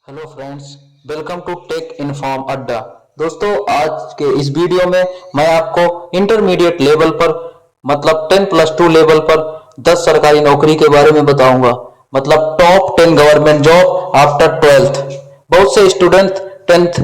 Hello friends, welcome to tech inform Adda. दोस्तों, आज के इस वीडियो में मैं आपको इंटरमीडिएट लेवल पर मतलब 10+2 लेवल पर 10 सरकारी नौकरी के बारे में बताऊंगा। मतलब top 10 government job after 12th। बहुत से स्टूडेंट 10th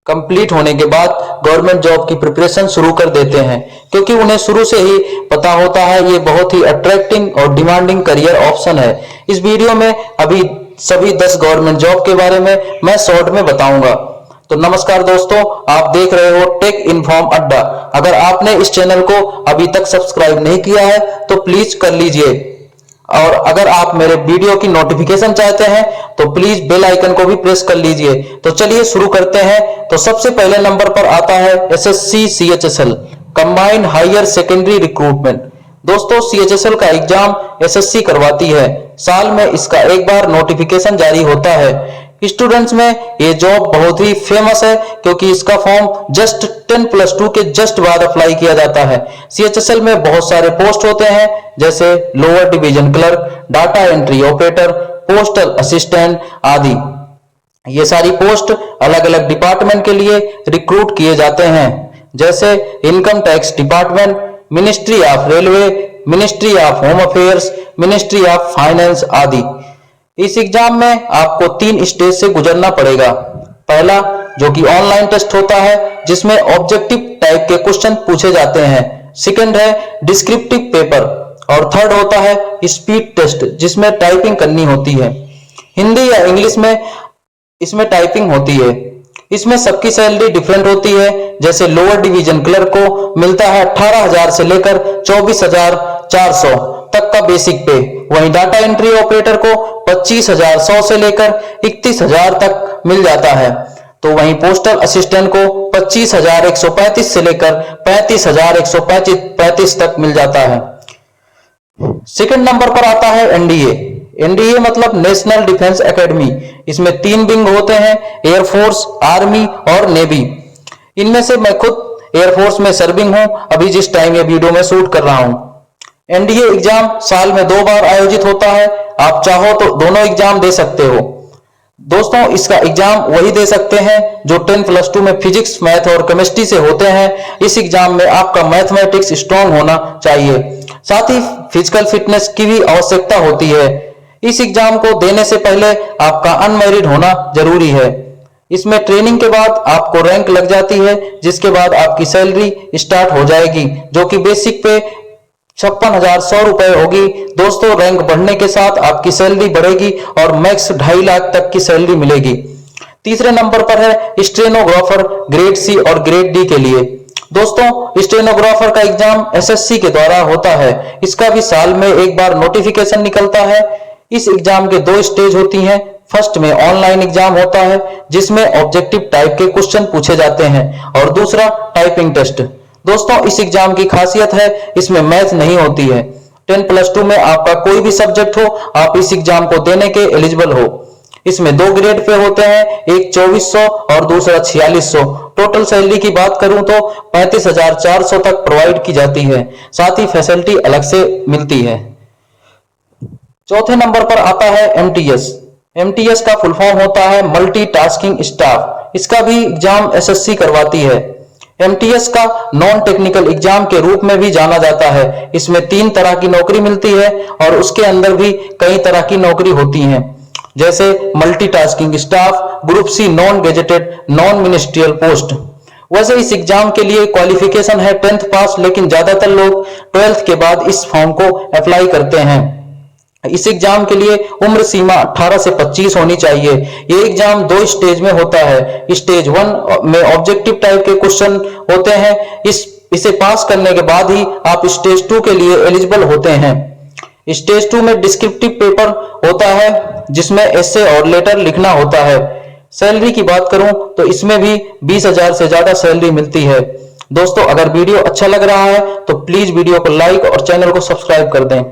कंप्लीट होने के बाद गवर्नमेंट जॉब की प्रिपरेशन शुरू कर देते हैं, क्योंकि उन्हें शुरू से ही पता होता है ये बहुत ही अट्रैक्टिंग और डिमांडिंग करियर ऑप्शन है। इस वीडियो में अभी सभी 10 गवर्नमेंट जॉब के बारे में मैं शॉर्ट में बताऊंगा। तो नमस्कार दोस्तों, आप देख रहे हो टेक इन्फॉर्म अड्डा। अगर आपने इस चैनल को अभी तक सब्सक्राइब नहीं किया है तो प्लीज कर लीजिए, और अगर आप मेरे वीडियो की नोटिफिकेशन चाहते हैं तो प्लीज बेल आइकन को भी प्रेस कर लीजिए। तो चलिए शुरू करते हैं। तो सबसे पहले नंबर पर आता है SSC CHSL combined higher secondary recruitment. दोस्तों, सीएचएसएल का एग्जाम एसएससी करवाती है। साल में इसका एक बार नोटिफिकेशन जारी होता है। स्टूडेंट्स में ये जॉब बहुत ही फेमस है, क्योंकि इसका फॉर्म जस्ट 10+2 के जस्ट बाद अप्लाई किया जाता है। सीएचएसएल में बहुत सारे पोस्ट होते हैं, जैसे lower division clerk, data entry operator, postal assistant आदि। ये सारी पोस्ट अलग अलग डिपार्टमेंट के लिए रिक्रूट किए जाते हैं, जैसे income tax department, ministry of railway, ministry of home affairs, ministry of finance आदि। इस एग्जाम में आपको 3 स्टेज से गुजरना पड़ेगा। पहला, जो कि ऑनलाइन टेस्ट होता है, जिसमें ऑब्जेक्टिव टाइप के क्वेश्चन पूछे जाते हैं। सेकंड है डिस्क्रिप्टिव पेपर, और थर्ड होता है स्पीड टेस्ट, जिसमें टाइपिंग करनी होती है। हिंदी या इंग्लिश में इसमें टाइपिंग होती है। इसमें सबकी सैलरी डिफरेंट होती है। जैसे लोअर डिवीजन क्लर्क को मिलता है 18,000 से लेकर 24,400 तक का बेसिक पे। वहीं डाटा एंट्री ऑपरेटर को 25,100 से लेकर 31,000 तक मिल जाता है। तो वहीं पोस्टल असिस्टेंट को 25,135 से लेकर 35,135 तक मिल जाता है। सेकंड नंबर पर आता है एनडीए। एनडीए मतलब नेशनल डिफेंस एकेडमी। इसमें 3 विंग होते हैं, एयरफोर्स, आर्मी और नेवी। इनमें से मैं खुद एयरफोर्स में सर्विंग हूं, अभी जिस टाइम ये वीडियो में शूट कर रहा हूं। एनडीए एग्जाम साल में 2 बार आयोजित होता है। आप चाहो तो दोनों एग्जाम दे सकते हो। दोस्तों, इसका एग्जाम वही दे सकते हैं जो 10+2 में फिजिक्स, मैथ और केमिस्ट्री से होते हैं। इस एग्जाम में आपका मैथमेटिक्स स्ट्रांग होना चाहिए, साथ ही फिजिकल फिटनेस की भी आवश्यकता होती है। इस एग्जाम को देने से पहले आपका अनमैरिड होना जरूरी है। इसमें ट्रेनिंग के बाद आपको रैंक लग जाती है, जिसके बाद आपकी सैलरी स्टार्ट हो जाएगी, जो कि बेसिक पे 56,100 रुपए होगी। दोस्तों, रैंक बढ़ने के साथ आपकी सैलरी बढ़ेगी और मैक्स 2.5 लाख तक की सैलरी मिलेगी। तीसरे नंबर पर है स्टेनोग्राफर ग्रेड सी और ग्रेड डी के लिए। दोस्तों, स्टेनोग्राफर का एग्जाम एसएससी के द्वारा होता है। इसका भी साल में एक बार नोटिफिकेशन निकलता है। इस एग्जाम के 2 स्टेज होती हैं। फर्स्ट में ऑनलाइन एग्जाम होता है, जिसमें ऑब्जेक्टिव टाइप के क्वेश्चन पूछे जाते हैं, और दूसरा टाइपिंग टेस्ट। दोस्तों, इस एग्जाम की खासियत है, इसमें मैथ नहीं होती है। 10+2 में आपका कोई भी सब्जेक्ट हो, आप इस एग्जाम को देने के एलिजिबल हो। इसमें 2 ग्रेड पे होते हैं, एक 2400 और दूसरा 4600। टोटल सैलरी की बात करूं तो 35,400 तक प्रोवाइड की जाती है, साथ ही फैसिलिटी अलग से मिलती है। चौथे नंबर पर आता है एमटीएस। एमटीएस का फुल फॉर्म होता है मल्टीटास्किंग स्टाफ। इसका भी एग्जाम एसएससी करवाती है। एमटीएस का नॉन टेक्निकल एग्जाम के रूप में भी जाना जाता है। इसमें 3 तरह की नौकरी मिलती है, और उसके अंदर भी कई तरह की नौकरी होती हैं, जैसे multitasking staff, group C non gazetted non ministerial post. वैसे इस एग्जाम के लिए क्वालिफिकेशन है 10th पास, लेकिन ज्यादातर लोग 12th के बाद इस फॉर्म को अप्लाई करते हैं। इस एग्जाम के लिए उम्र सीमा 18 से 25 होनी चाहिए। ये एग्जाम 2 स्टेज में होता है। स्टेज 1 में ऑब्जेक्टिव टाइप के क्वेश्चन होते हैं। इसे पास करने के बाद ही आप स्टेज 2 के लिए एलिजिबल होते हैं। स्टेज 2 में डिस्क्रिप्टिव पेपर होता है, जिसमें एसे और लेटर लिखना होता है। सैलरी की बात करूं तो इसमें भी 20,000 से ज्यादा सैलरी मिलती है। दोस्तों, अगर वीडियो अच्छा लग रहा है तो प्लीज वीडियो को लाइक और चैनल को सब्सक्राइब कर दें।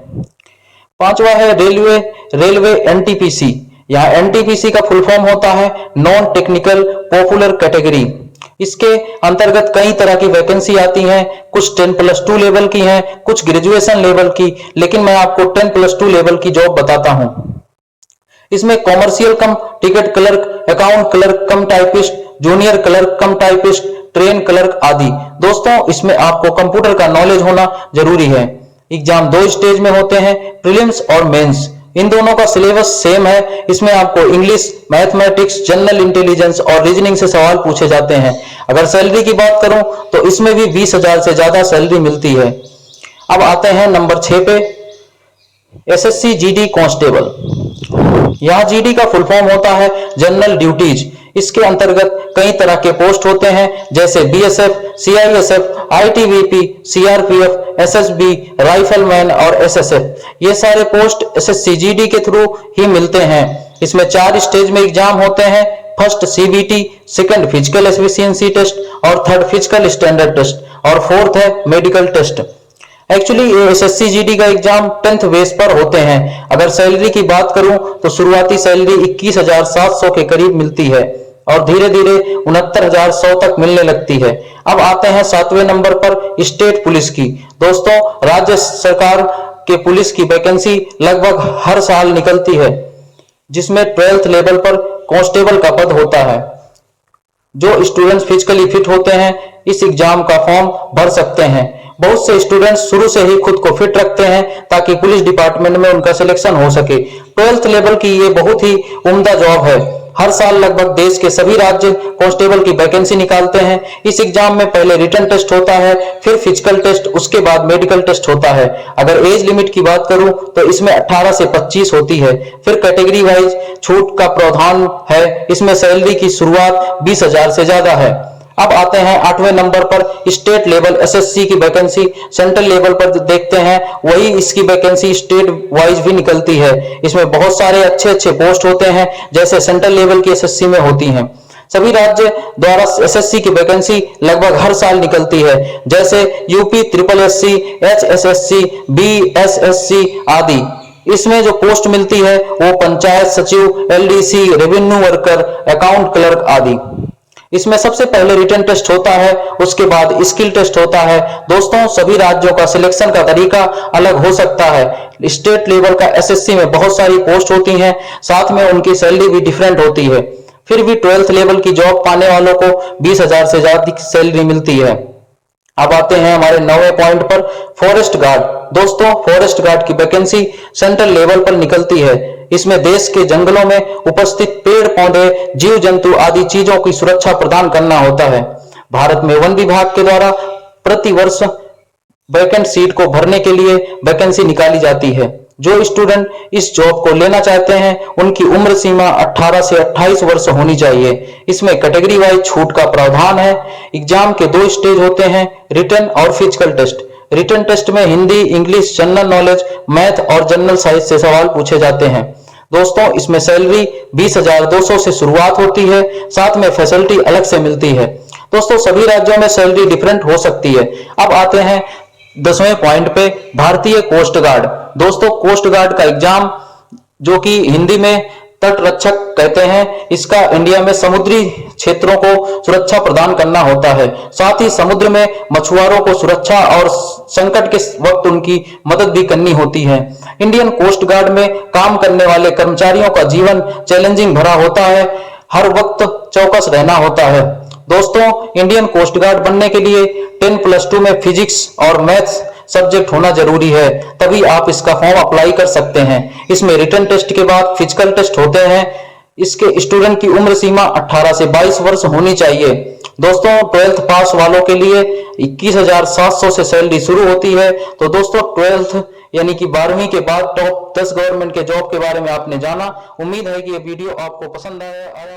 5वां है रेलवे एनटीपीसी। यहाँ एनटीपीसी का फुल फॉर्म होता है नॉन टेक्निकल पॉपुलर कैटेगरी। इसके अंतर्गत कई तरह की वैकेंसी आती हैं। कुछ 10+2 लेवल की हैं, कुछ ग्रेजुएशन लेवल की, लेकिन मैं आपको 10+2 लेवल की जॉब बताता हूं। इसमें कॉमर्शियल कम टिकट क्लर्क, अकाउंट क्लर्क कम टाइपिस्ट, जूनियर क्लर्क कम टाइपिस्ट, ट्रेन क्लर्क आदि। दोस्तों इसमें आपको कंप्यूटर का नॉलेज होना जरूरी है। एग्जाम 2 स्टेज में होते हैं, प्रीलिम्स और मेंस। इन दोनों का सिलेबस सेम है। इसमें आपको इंग्लिश, मैथमेटिक्स, जनरल इंटेलिजेंस और रीजनिंग से सवाल पूछे जाते हैं। अगर सैलरी की बात करूं तो इसमें भी 20,000 से ज्यादा सैलरी मिलती है। अब आते हैं नंबर 6 पे, एसएससी जीडी कांस्टेबल। यहां जीडी का फुल फॉर्म होता है जनरल ड्यूटीज। इसके अंतर्गत कई तरह के पोस्ट होते हैं, जैसे BSF, CISF, ITBP, CRPF, SSB, rifleman और एसएसएफ। ये सारे पोस्ट एसएससी जीडी के थ्रू ही मिलते हैं। इसमें 4 स्टेज में एग्जाम होते हैं। First CBT, second physical efficiency test और थर्ड फिजिकल स्टैंडर्ड टेस्ट और फोर्थ है मेडिकल टेस्ट। एक्चुअली ये एसएससी जीडी का एग्जाम 10th बेस पर होते हैं। अगर सैलरी की बात करूं तो शुरुआती सैलरी 21,700 के करीब मिलती है और धीरे धीरे 69,100 तक मिलने लगती है। अब आते हैं 7वें नंबर पर स्टेट पुलिस की। दोस्तों राज्य सरकार के पुलिस की वैकेंसी लगभग हर साल निकलती है, जिसमें 12th लेवल पर कांस्टेबल का पद होता है। जो स्टूडेंट्स फिजिकली फिट होते हैं इस एग्जाम का फॉर्म भर सकते हैं। बहुत से स्टूडेंट्स शुरू से ही खुद को फिट रखते हैं ताकि पुलिस डिपार्टमेंट में उनका सिलेक्शन हो सके। 12th लेवल की ये बहुत ही उम्दा जॉब है। हर साल लगभग देश के सभी राज्य कांस्टेबल की वैकेंसी निकालते हैं। इस एग्जाम में पहले रिटन टेस्ट होता है, फिर फिजिकल टेस्ट, उसके बाद मेडिकल टेस्ट होता है। अगर एज लिमिट की बात करूं तो इसमें 18 से 25 होती है। फिर कैटेगरी वाइज छूट का प्रावधान है। इसमें सैलरी की शुरुआत 20,000 से ज्यादा है। अब आते हैं 8वें नंबर पर, स्टेट लेवल एसएससी की वैकेंसी। सेंट्रल लेवल पर देखते हैं वही इसकी वैकेंसी स्टेट वाइज भी निकलती है। इसमें बहुत सारे अच्छे अच्छे पोस्ट होते हैं, जैसे सेंट्रल लेवल की एसएससी में होती हैं। सभी राज्य द्वारा एसएससी की वैकेंसी लगभग हर साल निकलती है, जैसे यूपी SSSC, HSSC, BSSC आदि। इसमें जो पोस्ट मिलती है वो पंचायत सचिव, LDC, revenue worker, account clerk आदि। इसमें सबसे पहले रिटन टेस्ट होता है, उसके बाद स्किल टेस्ट होता है। दोस्तों सभी राज्यों का सिलेक्शन का तरीका अलग हो सकता है। स्टेट लेवल का एसएससी में बहुत सारी पोस्ट होती हैं, साथ में उनकी सैलरी भी डिफरेंट होती है। फिर भी 12th लेवल की जॉब पाने वालों को 20,000 से ज्यादा सैलरी मिलती है। अब आते हैं हमारे 9वें पॉइंट पर, फॉरेस्ट गार्ड। दोस्तों फॉरेस्ट गार्ड की वैकेंसी सेंट्रल लेवल पर निकलती है। इसमें देश के जंगलों में उपस्थित पेड़ पौधे, जीव जंतु आदि चीजों की सुरक्षा प्रदान करना होता है। भारत में वन विभाग के द्वारा प्रति वर्ष वैकेंट सीट को भरने के लिए वैकेंसी निकाली जाती है। जो स्टूडेंट इस जॉब को लेना चाहते हैं उनकी उम्र सीमा 18 से 28 वर्ष होनी चाहिए। इसमें कैटेगरी वाइज छूट का प्रावधान है। एग्जाम के 2 स्टेज होते हैं, रिटन और फिजिकल टेस्ट। रिटन टेस्ट में Hindi, English, general knowledge, math और जनरल साइंस से सवाल पूछे जाते हैं। दोस्तों इसमें सैलरी 20,200 से शुरुआत होती है, साथ में फैसिलिटी अलग से मिलती है। दोस्तों सभी राज्यों में सैलरी डिफरेंट हो सकती है। अब आते हैं 10वें पॉइंट पे, भारतीय कोस्ट गार्ड। दोस्तों कोस्ट गार्ड का एग्जाम, जो कि हिंदी में तट रक्षक कहते हैं, इसका इंडिया में समुद्री क्षेत्रों को सुरक्षा प्रदान करना होता है। साथ ही समुद्र में मछुआरों को सुरक्षा और संकट के वक्त उनकी मदद भी करनी होती है। इंडियन कोस्ट गार्ड में काम करने वाले कर्मचारियों का जीवन चैलेंजिंग भरा होता है। हर वक्त चौकस रहना होता है। दोस्तों इंडियन कोस्ट गार्ड बनने के लिए 10+2 में फिजिक्स और मैथ्स सब्जेक्ट होना जरूरी है, तभी आप इसका फॉर्म अप्लाई कर सकते हैं। इसमें रिटन टेस्ट के बाद फिजिकल टेस्ट होते हैं। इसके स्टूडेंट की उम्र सीमा 18 से 22 वर्ष होनी चाहिए। दोस्तों 12th पास वालों के लिए 21,700 से सैलरी शुरू होती है। तो दोस्तों 12th यानी कि 12वीं के बाद टॉप 10 गवर्नमेंट के जॉब के बारे में आपने जाना। उम्मीद है कि ये वीडियो आपको पसंद आया।